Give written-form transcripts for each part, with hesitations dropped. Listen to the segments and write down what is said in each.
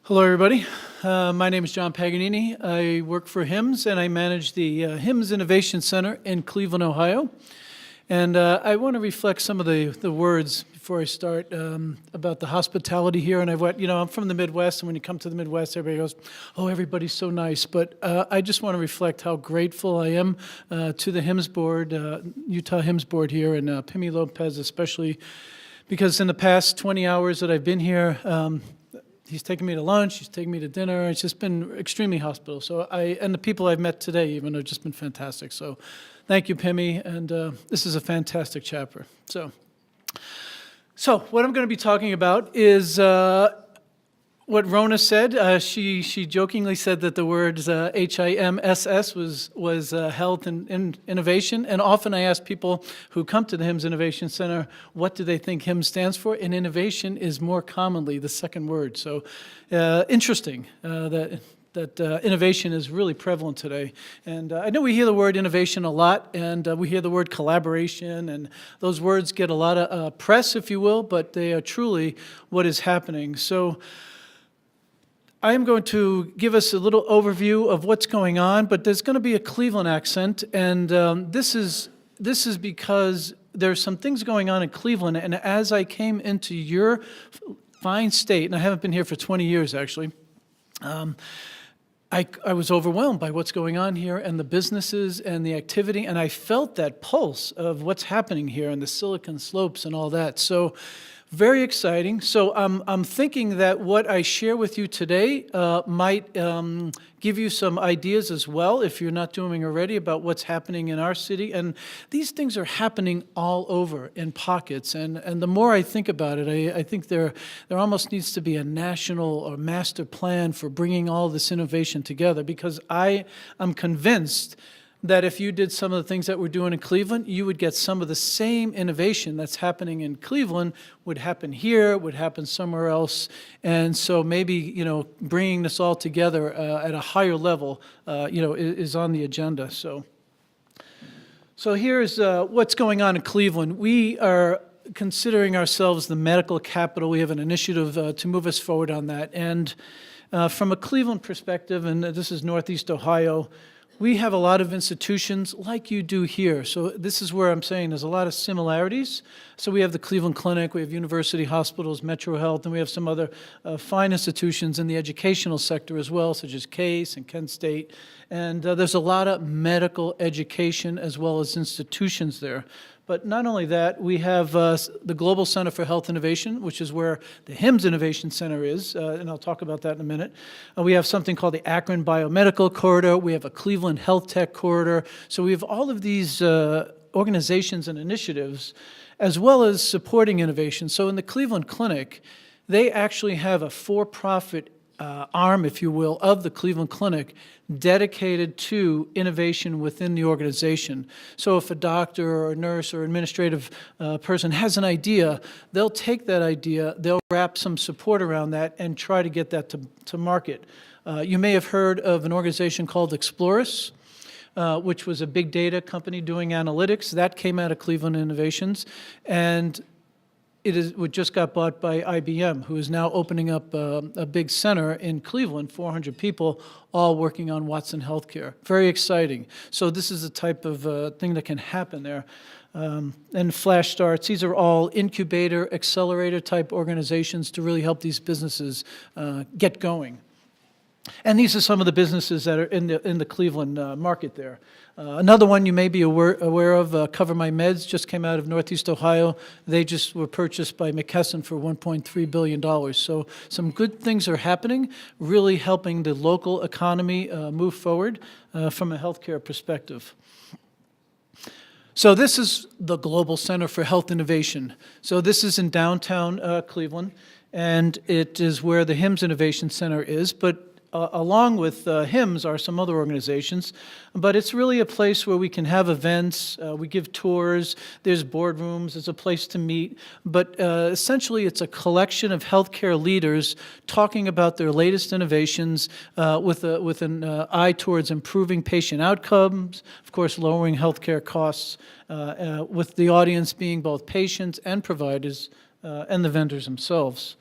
Hello, everybody. My name is John Paganini. I work for HIMSS, and I manage the HIMSS Innovation Center in Cleveland, Ohio. And I want to reflect some of the words before I start about the hospitality here. And I'm from the Midwest, and when you come to the Midwest, everybody goes, "Oh, everybody's so nice." But I just want to reflect how grateful I am to the HIMSS board, Utah HIMSS board here, and Pimi Lopez especially, because in the past 20 hours that I've been here, he's taken me to lunch, he's taken me to dinner. It's just been extremely hospitable. And the people I've met today even have just been fantastic. So thank you, Pimi, and this is a fantastic chapter. So what I'm going to be talking about is what Rona said. She jokingly said that the words HIMSS was health and innovation. And often I ask people who come to the HIMSS Innovation Center, what do they think HIMSS stands for? And innovation is more commonly the second word. So interesting that innovation is really prevalent today. And I know we hear the word innovation a lot, and we hear the word collaboration, and those words get a lot of press, if you will, but they are truly what is happening. So I am going to give us a little overview of what's going on, but there's going to be a Cleveland accent, and this is because there's some things going on in Cleveland, and as I came into your fine state, and I haven't been here for 20 years actually, I was overwhelmed by what's going on here and the businesses and the activity, and I felt that pulse of what's happening here in the Silicon Slopes and all that. So very exciting. So I'm thinking that what I share with you today might give you some ideas as well, if you're not doing already, about what's happening in our city. And these things are happening all over in pockets. And the more I think about it, I think there almost needs to be a national or master plan for bringing all this innovation together, because I am convinced that if you did some of the things that we're doing in Cleveland, you would get some of the same innovation that's happening in Cleveland would happen here, would happen somewhere else. And so maybe, bringing this all together at a higher level, is on the agenda. So here's what's going on in Cleveland. We are considering ourselves the medical capital. We have an initiative to move us forward on that. And from a Cleveland perspective, and this is Northeast Ohio, we have a lot of institutions like you do here. So this is where I'm saying there's a lot of similarities. So we have the Cleveland Clinic, we have university hospitals, Metro Health, and we have some other fine institutions in the educational sector as well, such as Case and Kent State. And there's a lot of medical education as well as institutions there. But not only that, we have the Global Center for Health Innovation, which is where the HIMSS Innovation Center is, and I'll talk about that in a minute. We have something called the Akron Biomedical Corridor. We have a Cleveland Health Tech Corridor. So we have all of these organizations and initiatives, as well as supporting innovation. So in the Cleveland Clinic, they actually have a for-profit arm, if you will, of the Cleveland Clinic dedicated to innovation within the organization. So if a doctor or a nurse or administrative person has an idea, they'll take that idea, they'll wrap some support around that and try to get that to market. You may have heard of an organization called Explorus, which was a big data company doing analytics. That came out of Cleveland Innovations. And it just got bought by IBM, who is now opening up a big center in Cleveland, 400 people, all working on Watson Healthcare. Very exciting. So this is the type of thing that can happen there. And Flash Starts, these are all incubator, accelerator type organizations to really help these businesses get going. And these are some of the businesses that are in the Cleveland market there. Another one you may be aware of, Cover My Meds, just came out of Northeast Ohio. They just were purchased by McKesson for $1.3 billion. So some good things are happening, really helping the local economy move forward from a healthcare perspective. So this is the Global Center for Health Innovation. So this is in downtown Cleveland, and it is where the HIMSS Innovation Center is. But along with HIMSS are some other organizations, but it's really a place where we can have events, we give tours, there's boardrooms, there's a place to meet, but essentially it's a collection of healthcare leaders talking about their latest innovations with an eye towards improving patient outcomes, of course lowering healthcare costs, with the audience being both patients and providers and the vendors themselves.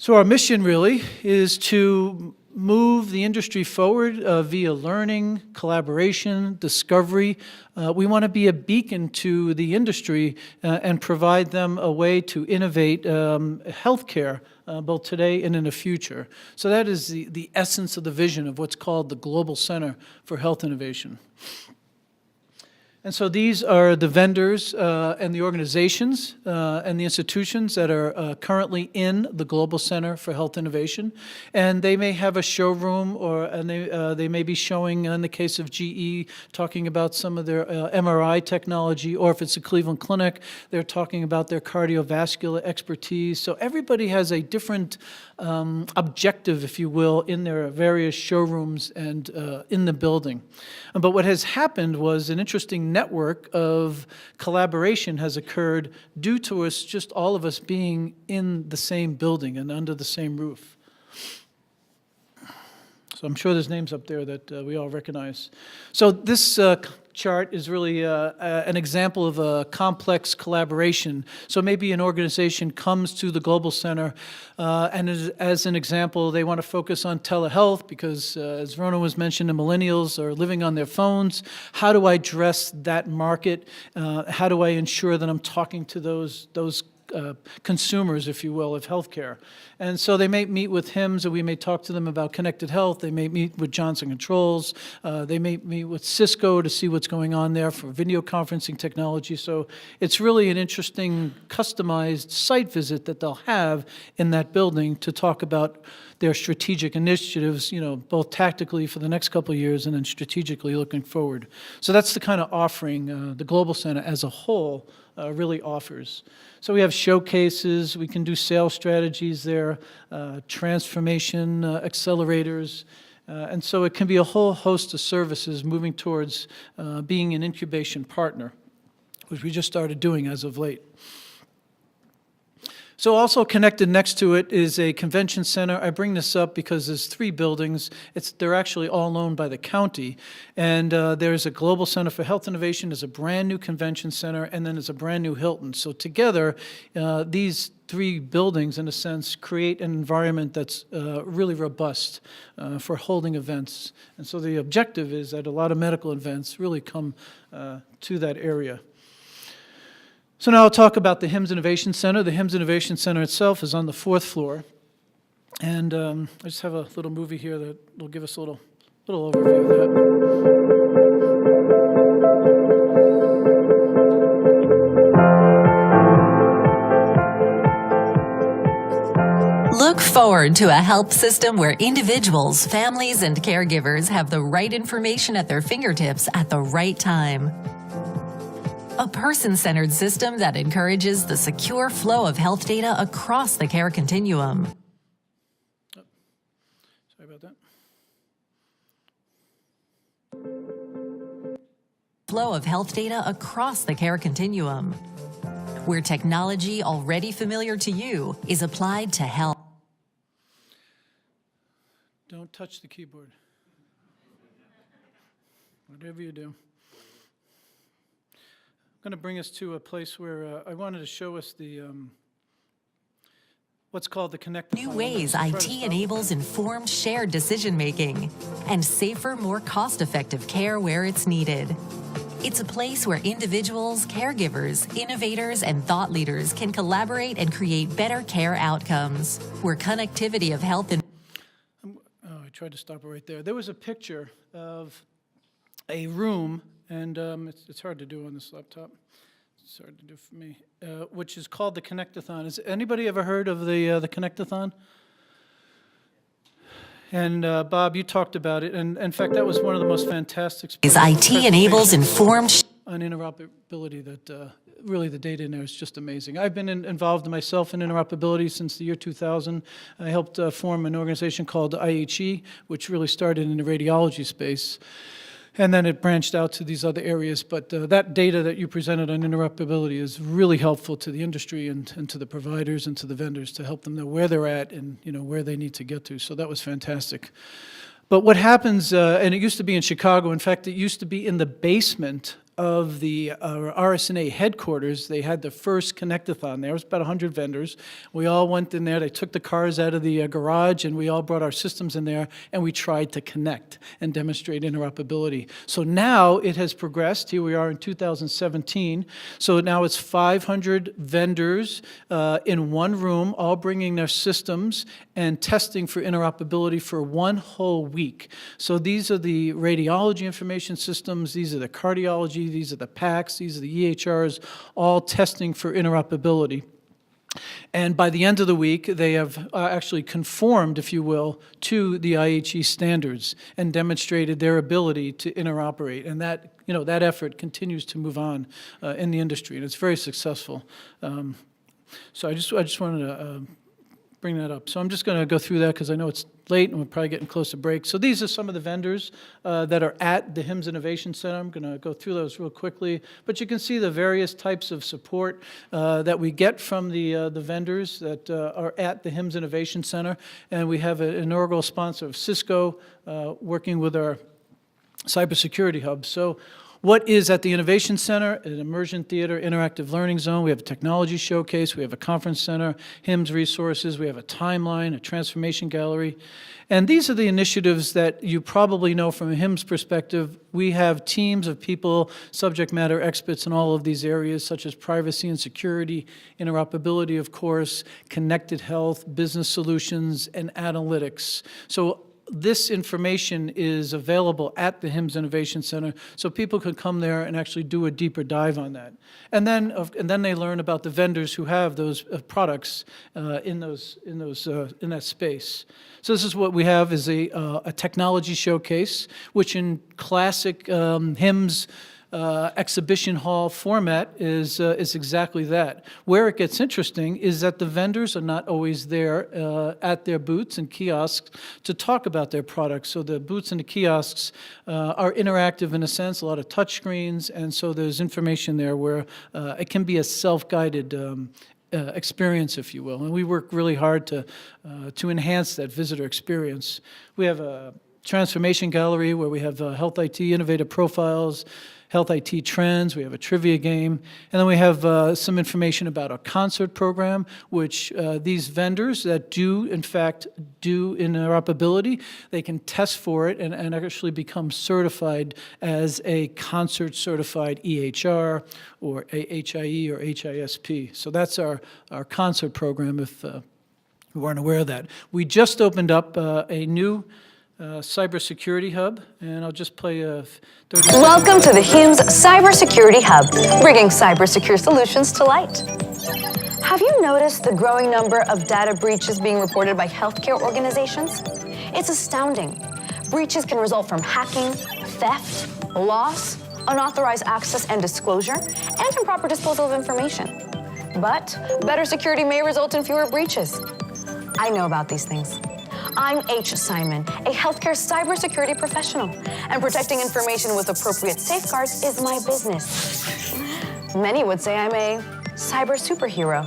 So our mission really is to move the industry forward via learning, collaboration, discovery. We want to be a beacon to the industry and provide them a way to innovate healthcare, both today and in the future. So that is the essence of the vision of what's called the Global Center for Health Innovation. And so these are the vendors and the organizations and the institutions that are currently in the Global Center for Health Innovation. And they may have a showroom, and they may be showing, in the case of GE, talking about some of their MRI technology, or if it's a Cleveland Clinic, they're talking about their cardiovascular expertise. So everybody has a different objective, if you will, in their various showrooms and in the building. But what has happened was an interesting network of collaboration has occurred due to us, just all of us being in the same building and under the same roof. So I'm sure there's names up there that we all recognize. So this chart is really an example of a complex collaboration. So maybe an organization comes to the Global Center and as an example, they want to focus on telehealth because, as Rona was mentioning, the millennials are living on their phones. How do I address that market? How do I ensure that I'm talking to those consumers, if you will, of healthcare? And so they may meet with HIMSS, and we may talk to them about connected health. They may meet with Johnson Controls. They may meet with Cisco to see what's going on there for video conferencing technology. So it's really an interesting, customized site visit that they'll have in that building to talk about their strategic initiatives, both tactically for the next couple of years and then strategically looking forward. So that's the kind of offering the Global Center as a whole really offers. So we have showcases, we can do sales strategies there, transformation accelerators, and so it can be a whole host of services moving towards being an incubation partner, which we just started doing as of late. So also connected next to it is a convention center. I bring this up because there's 3 buildings. They're actually all owned by the county. And there's a Global Center for Health Innovation, there's a brand new convention center, and then there's a brand new Hilton. So together, these 3 buildings, in a sense, create an environment that's really robust for holding events. And so the objective is that a lot of medical events really come to that area. So now I'll talk about the HIMSS Innovation Center. The HIMSS Innovation Center itself is on the 4th floor. And I just have a little movie here that will give us a little overview of that. Look forward to a health system where individuals, families, and caregivers have the right information at their fingertips at the right time. A person-centered system that encourages the secure flow of health data across the care continuum. Oh, sorry about that. Flow of health data across the care continuum, where technology already familiar to you is applied to health. Don't touch the keyboard. Whatever you do. I'm going to bring us to a place where I wanted to show us the what's called the connected. New ways IT enables informed shared decision-making and safer, more cost-effective care where it's needed. It's a place where individuals, caregivers, innovators, and thought leaders can collaborate and create better care outcomes, where connectivity of health and... I tried to stop it right there. There was a picture of a room, and it's hard to do on this laptop. It's hard to do for me, which is called the Connectathon. Has anybody ever heard of the Connectathon? And Bob, you talked about it, and in fact, that was one of the most fantastic. IT enables informed on interoperability that really the data in there is just amazing. I've been involved myself in interoperability since the year 2000. I helped form an organization called IHE, which really started in the radiology space. And then it branched out to these other areas. But that data that you presented on interoperability is really helpful to the industry and to the providers and to the vendors to help them know where they're at and where they need to get to. So that was fantastic. But what happens, and it used to be in Chicago, in fact, it used to be in the basement of the RSNA headquarters, they had the first Connect-a-thon. There was about 100 vendors. We all went in there. They took the cars out of the garage, and we all brought our systems in there, and we tried to connect and demonstrate interoperability. So now it has progressed. Here we are in 2017. So now it's 500 vendors in one room, all bringing their systems and testing for interoperability for one whole week. So these are the radiology information systems, these are the cardiology, these are the PACS, these are the EHRs, all testing for interoperability. And by the end of the week, they have actually conformed, if you will, to the IHE standards and demonstrated their ability to interoperate. And that, that effort continues to move on in the industry, and it's very successful. So I just wanted to bring that up. So I'm just going to go through that because I know it's late and we're probably getting close to break. So these are some of the vendors that are at the HIMSS Innovation Center. I'm going to go through those real quickly. But you can see the various types of support that we get from the vendors that are at the HIMSS Innovation Center. And we have an inaugural sponsor of Cisco working with our cybersecurity hub. So what is at the Innovation Center? An immersion theater, interactive learning zone. We have a technology showcase. We have a conference center, HIMSS resources. We have a timeline, a transformation gallery. And these are the initiatives that you probably know from a HIMSS perspective. We have teams of people, subject matter experts in all of these areas, such as privacy and security, interoperability, of course, connected health, business solutions, and analytics. So this information is available at the HIMSS Innovation Center, so people can come there and actually do a deeper dive on that. And then they learn about the vendors who have those products in that space. So this is what we have is a technology showcase, which in classic HIMSS exhibition hall format is exactly that. Where it gets interesting is that the vendors are not always there at their booths and kiosks to talk about their products. So the booths and the kiosks are interactive in a sense, a lot of touch screens, and so there's information there where it can be a self-guided experience, if you will. And we work really hard to enhance that visitor experience. We have a transformation gallery where we have health IT innovative profiles, health IT trends, we have a trivia game, and then we have some information about our concert program, which these vendors that do, in fact, do interoperability, they can test for it and actually become certified as a concert-certified EHR or a HIE or HISP. So that's our concert program, if you weren't aware of that. We just opened up a new cybersecurity hub, and I'll just play a 30 Welcome to the HIMSS Cybersecurity Hub, bringing cybersecure solutions to light. Have you noticed the growing number of data breaches being reported by healthcare organizations? It's astounding. Breaches can result from hacking, theft, loss, unauthorized access and disclosure, and improper disposal of information. But better security may result in fewer breaches. I know about these things. I'm H. Simon, a healthcare cybersecurity professional, and protecting information with appropriate safeguards is my business. Many would say I'm a cyber superhero.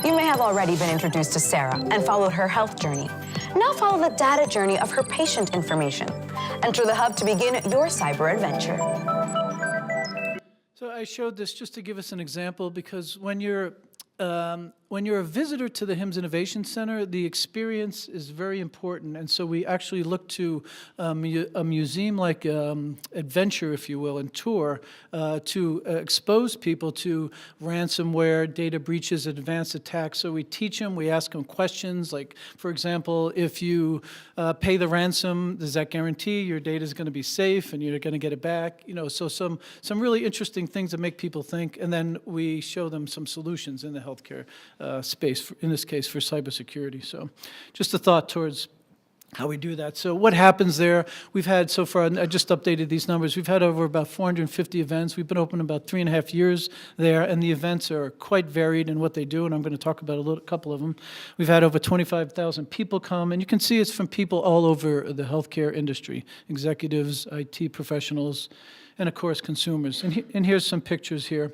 You may have already been introduced to Sarah and followed her health journey. Now follow the data journey of her patient information. Enter the hub to begin your cyber adventure. So I showed this just to give us an example, because when you're a visitor to the HIMSS Innovation Center, the experience is very important, and so we actually look to a museum-like adventure, if you will, and tour to expose people to ransomware, data breaches, advanced attacks. So we teach them, we ask them questions, like, for example, if you pay the ransom, does that guarantee your data is going to be safe and you're going to get it back? So some really interesting things that make people think, and then we show them some solutions in the healthcare space, in this case for cybersecurity. So just a thought towards how we do that. So what happens there, we've had so far, I just updated these numbers, we've had over about 450 events. We've been open about 3.5 years there, and the events are quite varied in what they do, and I'm going to talk about a couple of them. We've had over 25,000 people come, and you can see it's from people all over the healthcare industry, executives, IT professionals, and of course consumers. And here's some pictures here.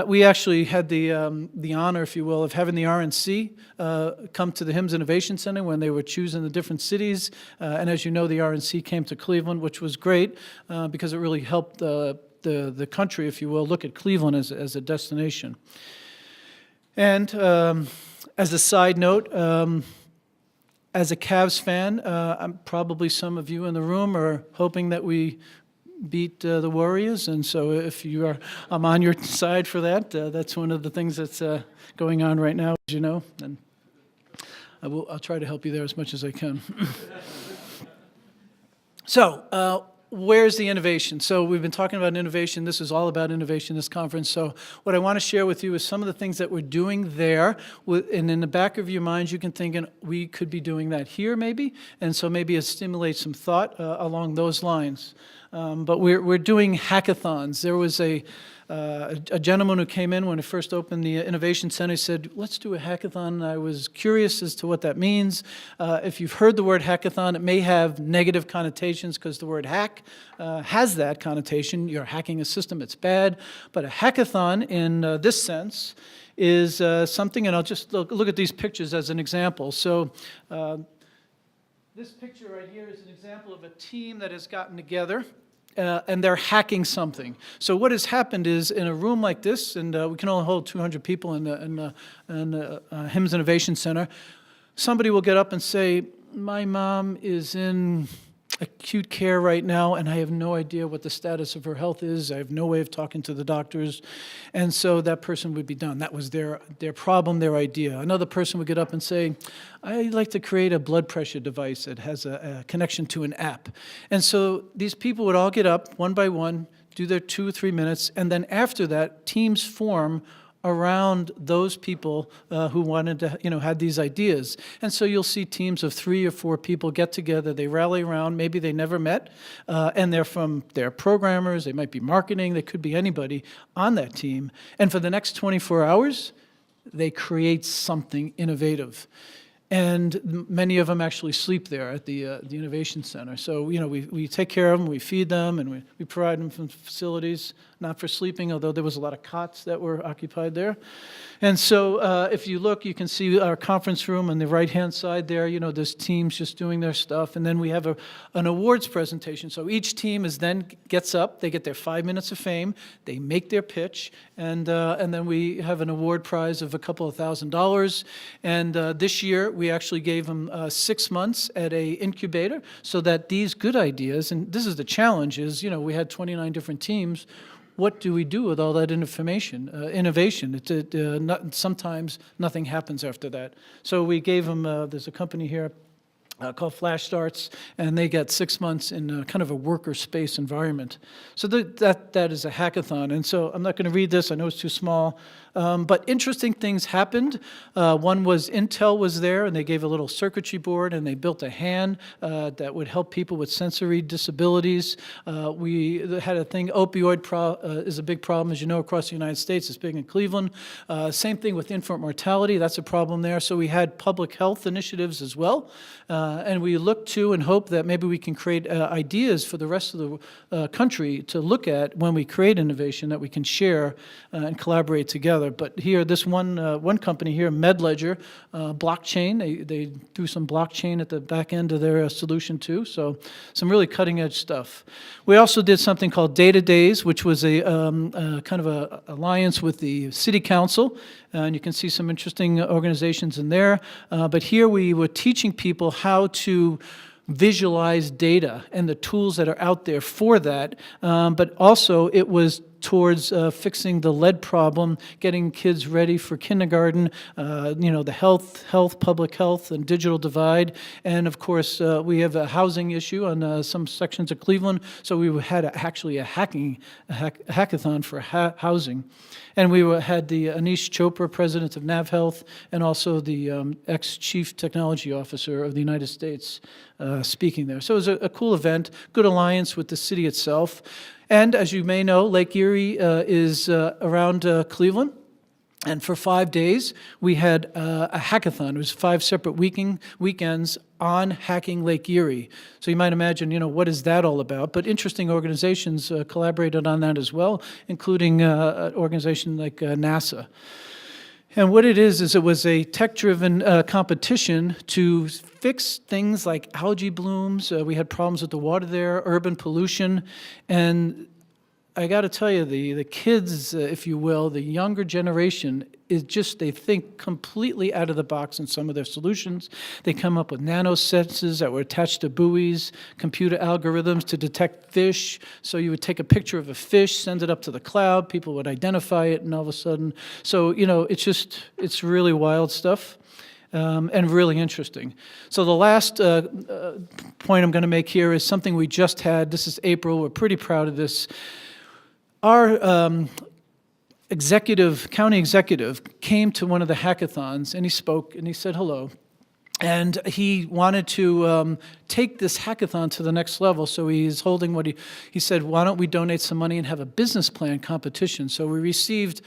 We actually had the honor, if you will, of having the RNC come to the HIMSS Innovation Center when they were choosing the different cities. And as you know, the RNC came to Cleveland, which was great because it really helped the country, if you will, look at Cleveland as a destination. And as a side note, as a Cavs fan, probably some of you in the room are hoping that we beat the Warriors, and so if you are, I'm on your side for that. That's one of the things that's going on right now, as you know, and I'll try to help you there as much as I can. So, where's the innovation? So we've been talking about innovation. This is all about innovation, this conference. So what I want to share with you is some of the things that we're doing there. And in the back of your minds, you can think, we could be doing that here maybe. And so maybe it stimulates some thought along those lines. But we're doing hackathons. There was a gentleman who came in when it first opened the Innovation Center. He said, let's do a hackathon. I was curious as to what that means. If you've heard the word hackathon, it may have negative connotations because the word hack has that connotation. You're hacking a system, it's bad. But a hackathon in this sense is something, and I'll just look at these pictures as an example. So this picture right here is an example of a team that has gotten together. And they're hacking something. So what has happened is in a room like this, and we can only hold 200 people in the HIMSS Innovation Center, somebody will get up and say, my mom is in acute care right now, and I have no idea what the status of her health is. I have no way of talking to the doctors. And so that person would be done. That was their problem, their idea. Another person would get up and say, I'd like to create a blood pressure device that has a connection to an app. And so these people would all get up one by one, do their 2 or 3 minutes, and then after that, teams form around those people who wanted to, had these ideas. And so you'll see teams of 3 or 4 people get together, they rally around, maybe they never met, and they're programmers, they might be marketing, they could be anybody on that team. And for the next 24 hours, they create something innovative. And many of them actually sleep there at the Innovation Center. So, we take care of them, we feed them, and we provide them some facilities, not for sleeping, although there was a lot of cots that were occupied there. And so if you look, you can see our conference room on the right-hand side there. There's teams just doing their stuff. And then we have an awards presentation. So each team gets up, they get their 5 minutes of fame, they make their pitch, and then we have an award prize of a couple of $1,000. And this year, we actually gave them 6 months at a incubator so that these good ideas, and this is the challenge, is, we had 29 different teams. What do we do with all that innovation? Sometimes nothing happens after that. So we gave them, there's a company here called Flash Starts, and they get 6 months in kind of a worker space environment. So that is a hackathon. And so I'm not going to read this. I know it's too small. But interesting things happened. One was Intel was there, and they gave a little circuitry board, and they built a hand that would help people with sensory disabilities. We had a thing, opioid is a big problem, as you know, across the United States. It's big in Cleveland. Same thing with infant mortality. That's a problem there. So we had public health initiatives as well. And we look to and hope that maybe we can create ideas for the rest of the country to look at when we create innovation that we can share and collaborate together. But here, this one company here, MedLedger, blockchain, they threw some blockchain at the back end of their solution too, so some really cutting edge stuff. We also did something called Data Days, which was a kind of a alliance with the City Council, and you can see some interesting organizations in there. But here we were teaching people how to visualize data and the tools that are out there for that, but also it was towards fixing the lead problem, getting kids ready for kindergarten, the health, public health, and digital divide. And of course, we have a housing issue on some sections of Cleveland, so we had actually a hackathon for housing. And we had the Anish Chopra, president of NavHealth, and also the ex-chief technology officer of the United States speaking there. So it was a cool event, good alliance with the city itself. And as you may know, Lake Erie is around Cleveland. And for 5 days, we had a hackathon. It was 5 separate weekends on hacking Lake Erie. So you might imagine, what is that all about? But interesting organizations collaborated on that as well, including an organization like NASA. And what it is it was a tech-driven competition to fix things like algae blooms. We had problems with the water there, urban pollution, and I got to tell you, the kids, if you will, the younger generation, they think completely out of the box in some of their solutions. They come up with nanosensors that were attached to buoys, computer algorithms to detect fish. So you would take a picture of a fish, send it up to the cloud, people would identify it, and all of a sudden, so, it's really wild stuff. And really interesting. So the last point I'm going to make here is something we just had. This is April. We're pretty proud of this. Our county executive came to one of the hackathons, and he spoke, and he said hello. And he wanted to take this hackathon to the next level, so he's holding he said, why don't we donate some money and have a business plan competition? So we received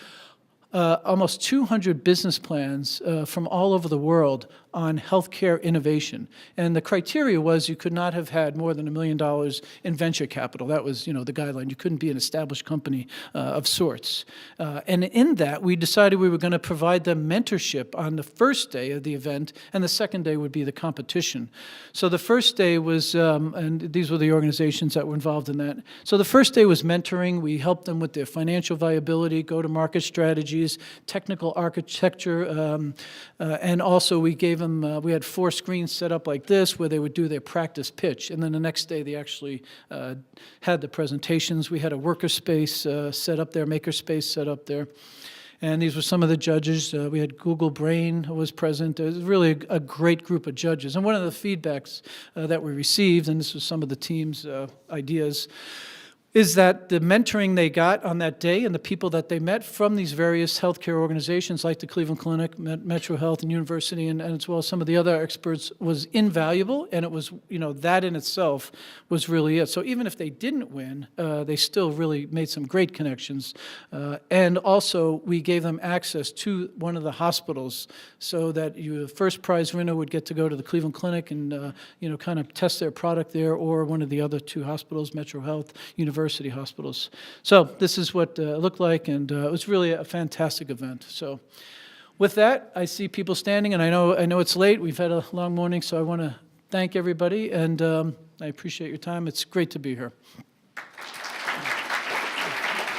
almost 200 business plans from all over the world on healthcare innovation. And the criteria was you could not have had more than $1 million in venture capital. That was, the guideline. You couldn't be an established company of sorts. And in that, we decided we were going to provide them mentorship on the first day of the event, and the second day would be the competition. So the first day was, and these were the organizations that were involved in that. So the first day was mentoring. We helped them with their financial viability, go-to-market strategies, technical architecture, and also we gave them, we had 4 screens set up like this where they would do their practice pitch, and then the next day they actually had the presentations. We had a worker space set up there, maker space set up there. And these were some of the judges. We had Google Brain who was present. It was really a great group of judges. And one of the feedbacks that we received, and this was some of the team's ideas, is that the mentoring they got on that day and the people that they met from these various healthcare organizations like the Cleveland Clinic, Metro Health, and University, and as well as some of the other experts, was invaluable, and it was, that in itself was really it. So even if they didn't win, they still really made some great connections. And also, we gave them access to one of the hospitals so that your first prize winner would get to go to the Cleveland Clinic and, kind of test their product there, or one of the other 2 hospitals, Metro Health, University hospitals. So this is what it looked like, and it was really a fantastic event. So with that, I see people standing, and I know it's late. We've had a long morning, so I want to thank everybody, and I appreciate your time. It's great to be here.